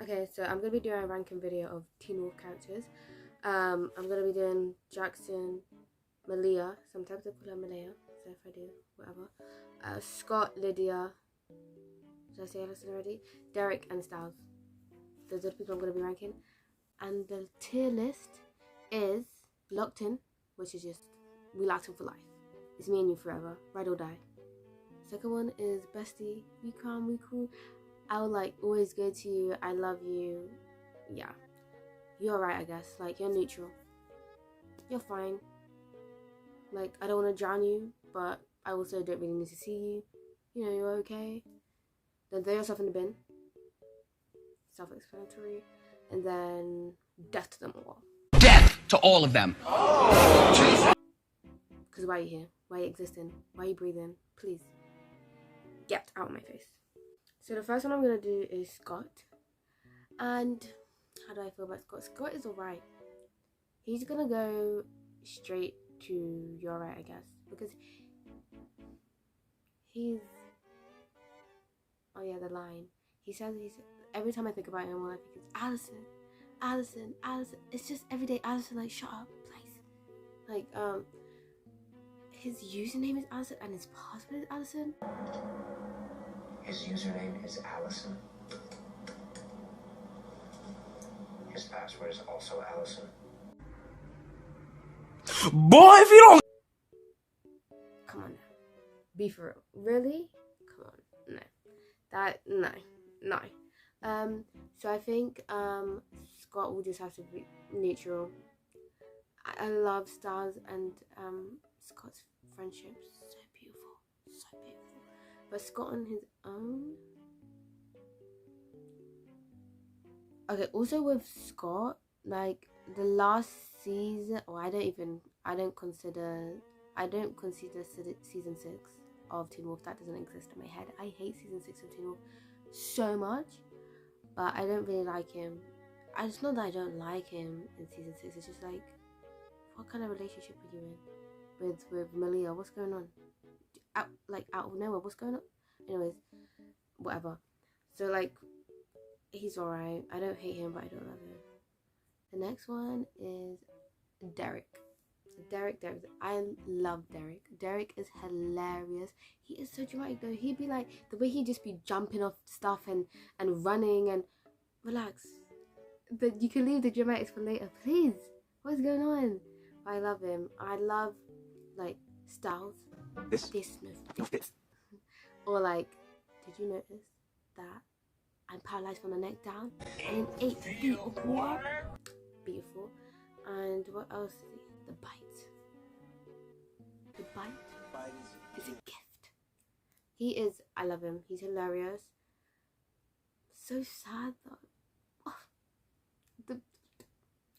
Okay, so I'm gonna be doing a ranking video of Teen Wolf characters. I'm gonna be doing Jackson, Mailia. Sometimes I call her Mailia, so if I do, whatever. Scott, Lydia. Did I say Alison already? Derek and Stiles. Those are the people I'm gonna be ranking. And the tier list is Locked In, which is just we locked in for life. It's me and you forever, ride or die. Second one is Bestie, we calm, we cool. I'll like always go to you, I love you. Yeah, you're right, I guess. Like, you're neutral, you're fine. Like, I don't want to drown you, but I also don't really need to see you. You know, you're okay. Then throw yourself in the bin. Self-explanatory. And then death to them all. Death to all of them. Because why are you here? Why are you existing? Why are you breathing? Please get out of my face. So the first one I'm gonna do is Scott. And how do I feel about Scott? Scott is alright. He's gonna go straight to you're right, I guess, because he's the line. He's every time I think about him, all I think is Allison. It's just everyday Allison. Like, shut up, please. Like, his username is Allison and his password is Allison. His username is Allison. His password is also Allison. Boy, if you don't... Come on now. Be for real. Really? Come on. No. So I think Scott will just have to be neutral. I love Stiles and Scott's friendship. So beautiful. But Scott on his own. Okay, also with Scott, like the last season, I don't consider season 6 of Teen Wolf. That doesn't exist in my head. I hate season 6 of Teen Wolf so much, but I don't really like him. It's not that I don't like him in season 6. It's just like, what kind of relationship are you in with Mailia? What's going on? Out of nowhere, what's going on? Anyways, whatever. So like, he's alright. I don't hate him, but I don't love him. The next one is Derek. I love Derek. Derek is hilarious. He is so dramatic though. He'd be like, the way he'd just be jumping off stuff and running and relax. You can leave the dramatics for later, please. What's going on? I love him. I love like Stiles. This. Or like, did you notice that I'm paralyzed from the neck down and in 8 feet of water? Beautiful. And what else? The bite is a gift. I love him. He's hilarious. So sad though.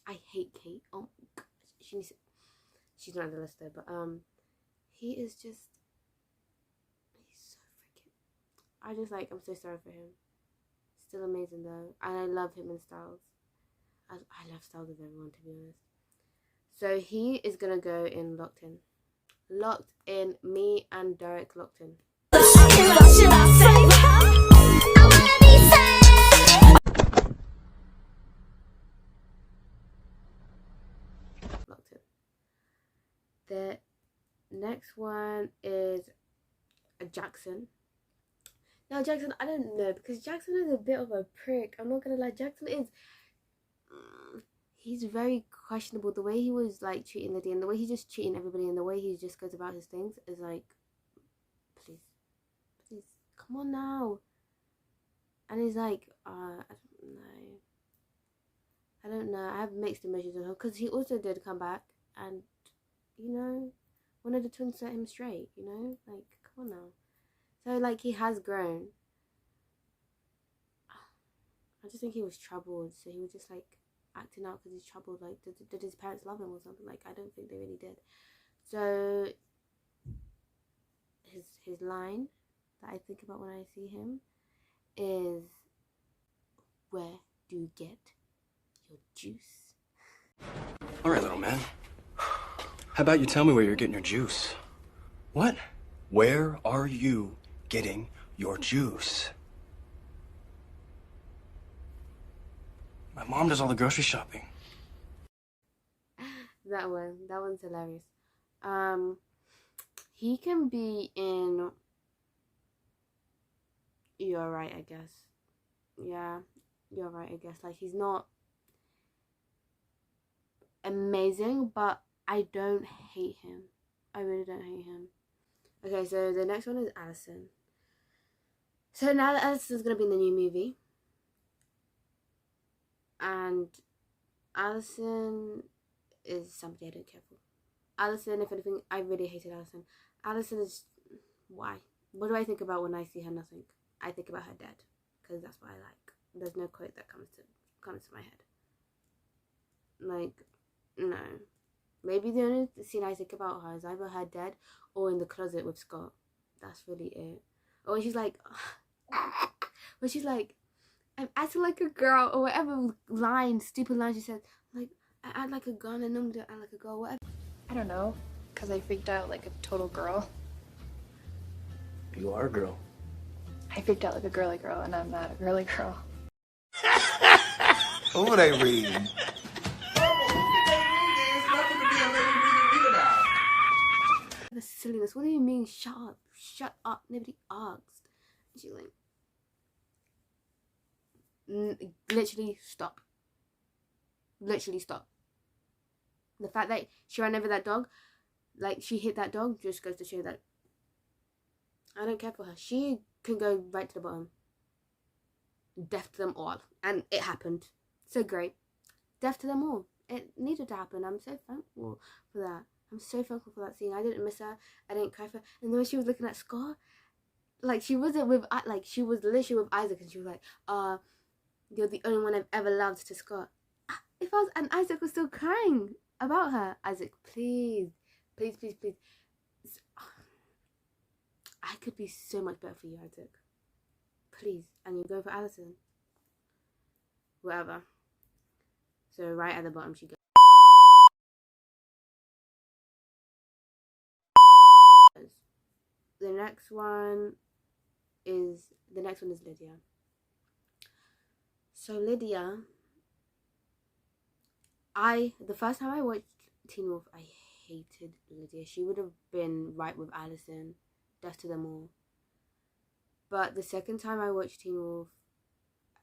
I hate Kate. Oh my gosh. She's not on the list though, but he's so freaking, I'm so sorry for him. Still amazing though. And I love him in Stiles. I love Stiles with everyone, to be honest. So he is gonna go in Locked In. Locked In, me and Derek Locked In. Locked In. The next one is Jackson. Now Jackson, I don't know, because Jackson is a bit of a prick. I'm not gonna lie, Jackson is... he's very questionable. The way he was like treating Lydia and the way he's just treating everybody and the way he just goes about his things is like, please, come on now. And he's like, I don't know. I have mixed emotions on him because he also did come back and, you know, wanted the twins to set him straight, you know? Like, come on now. So, like, he has grown. I just think he was troubled, so he was just like acting out because he's troubled. Like, did his parents love him or something? Like, I don't think they really did. So his line that I think about when I see him is, where do you get your juice? All right, little man, how about you tell me where you're getting your juice? What? Where are you getting your juice? My mom does all the grocery shopping. That one's hilarious. He can be in You're Right, I guess. Yeah, You're Right, I guess. Like, he's not amazing, but I don't hate him. I really don't hate him. Okay, so the next one is Allison. So now that Allison's gonna be in the new movie, and Allison is somebody I don't care for. Allison, if anything, I really hated Allison. Allison is why? What do I think about when I see her? Nothing. I think about her dead, because that's what I like. There's no quote that comes to my head. Like, no. Maybe the only scene I think about her is either her dead or in the closet with Scott. That's really it. Or when she's like, I'm acting like a girl, or whatever stupid line she said. Like, I act like a girl, and I normally don't act like a girl, whatever. I don't know, because I freaked out like a total girl. You are a girl. I freaked out like a girly girl, and I'm not a girly girl. Who are they reading? The silliness. What do you mean? Shut up! Shut up! Nobody asked. And she's like, literally stop. Literally stop. The fact that she ran over that dog, like she hit that dog, just goes to show that I don't care for her. She can go right to the bottom. Death to them all. And it happened. So great. Death to them all. It needed to happen. I'm so thankful for that. I'm so thankful for that scene. I didn't miss her. I didn't cry for her. And then when she was looking at Scott, like she wasn't with, like she was literally with Isaac, and she was like, you're the only one I've ever loved, to Scott. If I was, and Isaac was still crying about her. Isaac, please. Please, please, please. I could be so much better for you, Isaac. Please. And you're going for Allison. Whatever. So right at the bottom she goes. The next one is Lydia. So Lydia, the first time I watched Teen Wolf, I hated Lydia. She would have been right with Allison, death to them all. But the second time I watched Teen Wolf,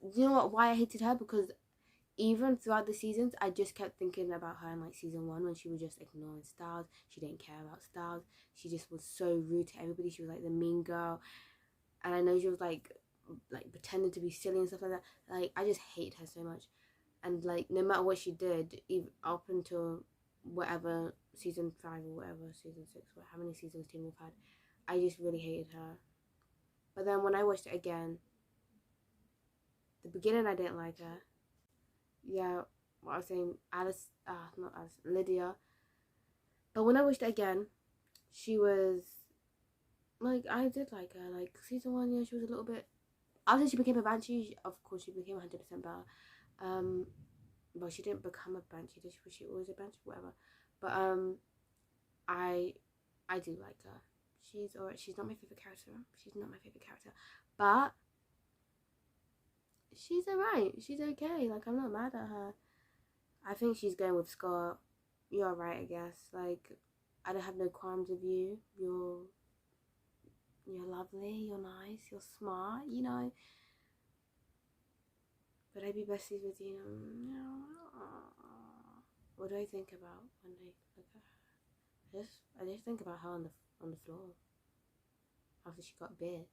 you know what? Why I hated her? Because even throughout the seasons, I just kept thinking about her in like season 1 when she was just ignoring Stiles. She didn't care about Stiles. She just was so rude to everybody. She was like the mean girl, and I know she was like pretending to be silly and stuff like that. Like, I just hate her so much. And like, no matter what she did, even up until whatever season 5 or whatever, season 6, how many seasons Teen Wolf had, I just really hated her. But then when I watched it again, the beginning I didn't like her. Yeah, what I was saying, Lydia. But when I watched it again, she was like, I did like her. Like season 1, yeah, she was a little bit. After she became a banshee, of course, she became 100% better. Well, she didn't become a banshee, did she? Was she always a banshee? Whatever. But I do like her. She's alright. She's not my favorite character. But she's alright. She's okay. Like, I'm not mad at her. I think she's going with Scott. You're right, I guess. Like, I don't have no qualms with you. You're lovely. You're nice. You're smart. You know. Would I be besties with you? No. What do I think about when I look at her? I just think about her on the floor after she got bit.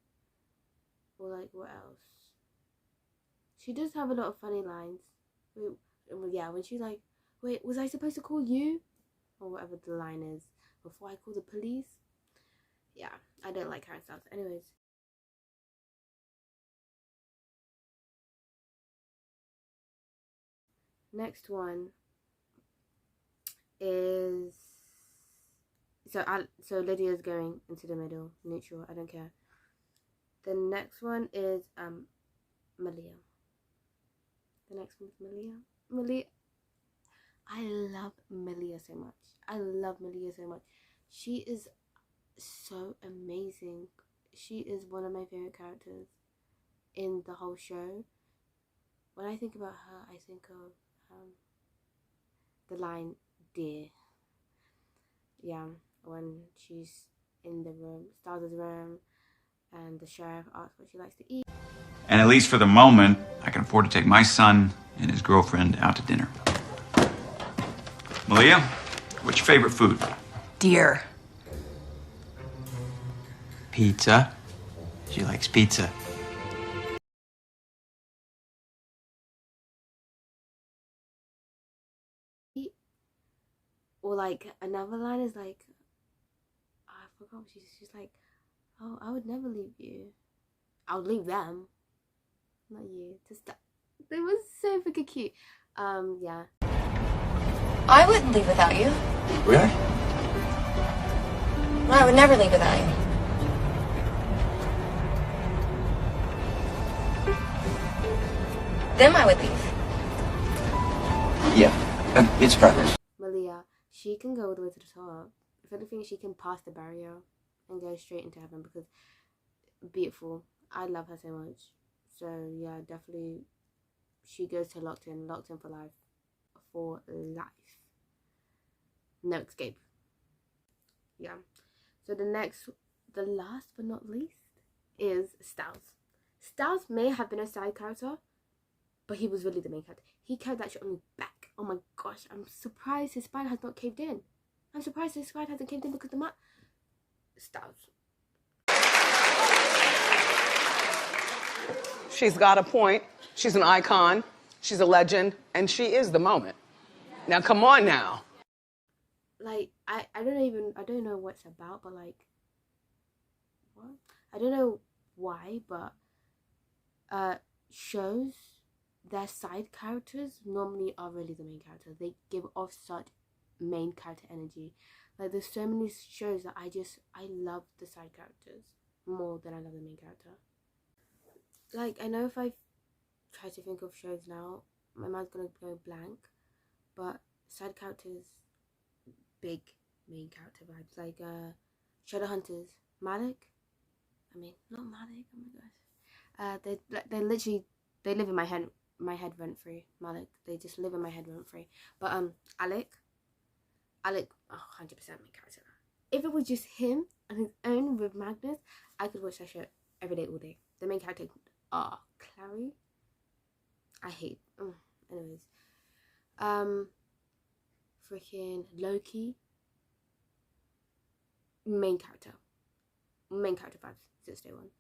Or like, what else? She does have a lot of funny lines. Yeah, when she's like, wait, was I supposed to call you? Or whatever the line is, before I call the police. Yeah, I don't like her and stuff. Anyways. Next one is so Lydia's going into the middle, neutral, I don't care. The next one is Mailia. The next one is Mailia. I love Mailia so much. She is so amazing. She is one of my favorite characters in the whole show. when I think about her, I think of the line "dear." Yeah, when she's in the room, Stiles' room, and the sheriff asks what she likes to eat. And at least for the moment, I can afford to take my son and his girlfriend out to dinner. Mailia, what's your favorite food? Deer. Pizza. She likes pizza. Or like another line is like, I forgot. She's like, oh, I would never leave you. I'll leave them, not you. Just that. They were so freaking cute. Yeah. I wouldn't leave without you. Really? I would never leave without you. Them I would leave. Yeah, it's progress. Mailia, she can go all the way to the top. If anything, she can pass the barrier and go straight into heaven because beautiful. I love her so much. So yeah, definitely she goes to locked in for life. For life. No escape. Yeah. So the last but not least is Stiles. Stiles may have been a side character, but he was really the main character. He carried that shit on his back. Oh my gosh, I'm surprised his spine has not caved in. I'm surprised his spine hasn't caved in because the Stiles. She's got a point. She's an icon. She's a legend. And she is the moment. Now, come on now. Like, I don't know what it's about, but like, what? I don't know why, but shows, their side characters normally are really the main character. They give off such main character energy. Like, there's so many shows that I love the side characters more than I love the main character. Like, I know if I try to think of shows now, my mind's gonna go blank, but side characters, big main character vibes. Like Shadowhunters, Malik. I mean, not Malik. Oh my gosh. They literally live in my head rent free. Malik. They just live in my head rent free. But Alec, 100% main character. If it was just him on his own with Magnus, I could watch that show every day, all day. The main character, Clary. I hate. Anyways, freaking Loki. Main character vibes since day one.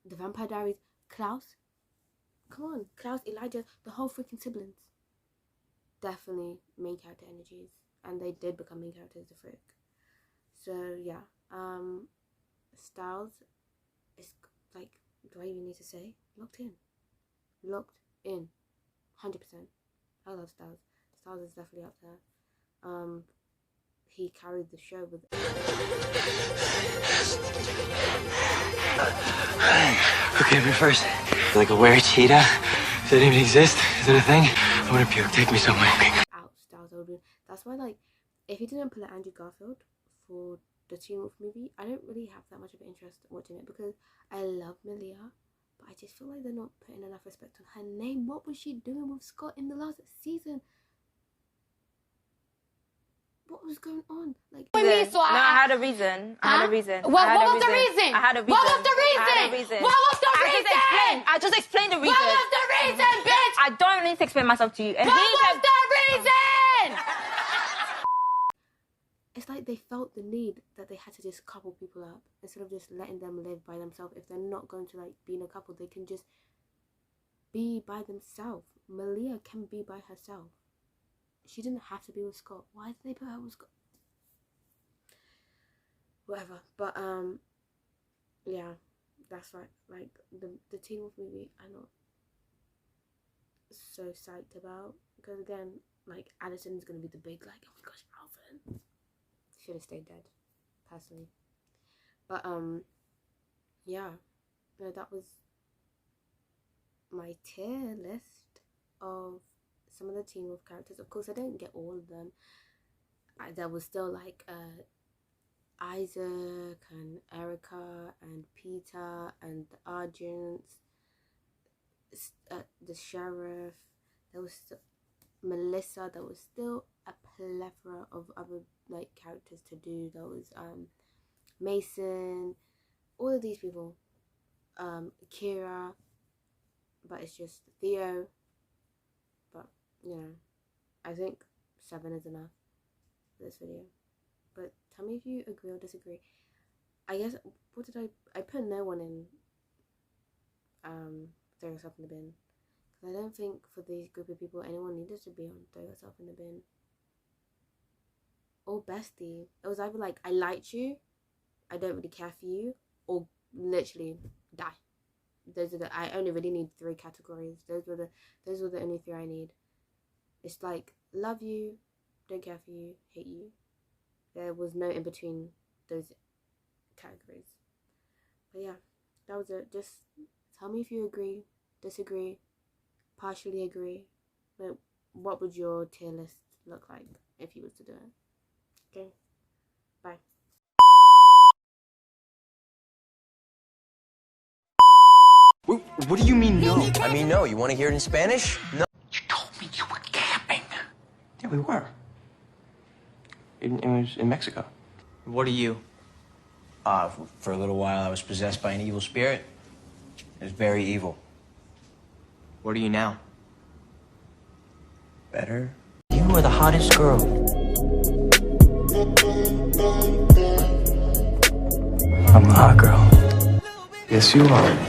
The Vampire Diaries, Klaus. Come on, Klaus, Elijah, the whole freaking siblings. Definitely main character energies, and they did become main characters. The frick. So yeah, Stiles is like, do I even need to say? Locked in, 100%. I love Stiles. Stiles is definitely up there. He carried the show with. Who came here first? Like a were cheetah? Does it even exist? Is it a thing? I want to puke. Take me somewhere. Out, Stiles Oldwin. That's why, like, if he didn't put Andrew Garfield for the Teen Wolf movie, I don't really have that much of an interest watching it because I love Mailia, but I just feel like they're not putting enough respect on her name. What was she doing with Scott in the last season? What was going on? Like, No, I had a reason. I had a reason. What was the reason? I had a reason. What was the reason? I had a reason. What was the reason? I just explained the reason. What was the reason, bitch? I don't need to explain myself to you. And What was the reason? it's like they felt the need that they had to just couple people up instead of just letting them live by themselves. If they're not going to like be in a couple, they can just be by themselves. Mailia can be by herself. She didn't have to be with Scott. Why did they put her with Scott? Whatever. But yeah, that's right. Like the Teen Wolf movie, I'm not so psyched about because again, like Addison's gonna be the big like, oh my gosh, Alvin should have stayed dead, personally. But yeah, no, that was my tier list of some of the Teen Wolf characters. Of course, I didn't get all of them. There was still like Isaac and Erica and Peter and the Argents, the the sheriff. There was Melissa. There was still a plethora of other like characters to do. There was Mason, all of these people, Kira, but it's just Theo. But you know, I think 7 is enough for this video. But tell me if you agree or disagree. I guess, what did I put no one in throw yourself in the bin, because I don't think for these group of people anyone needed to be on throw yourself in the bin or bestie. It was either like, I liked you, I don't really care for you, or literally die. Those are the, I only really need 3 categories. Those were the only 3 I need. It's like, love you, don't care for you, hate you. There was no in between those categories. But yeah, that was it. Just tell me if you agree, disagree, partially agree. But what would your tier list look like if you was to do it? Okay, bye. What do you mean, no? I mean, no. You want to hear it in Spanish? No. You told me you were camping. Yeah, we were. It was in Mexico. What are you? For a little while, I was possessed by an evil spirit. It was very evil. What are you now? Better. You are the hottest girl. I'm the hot girl. Yes, you are.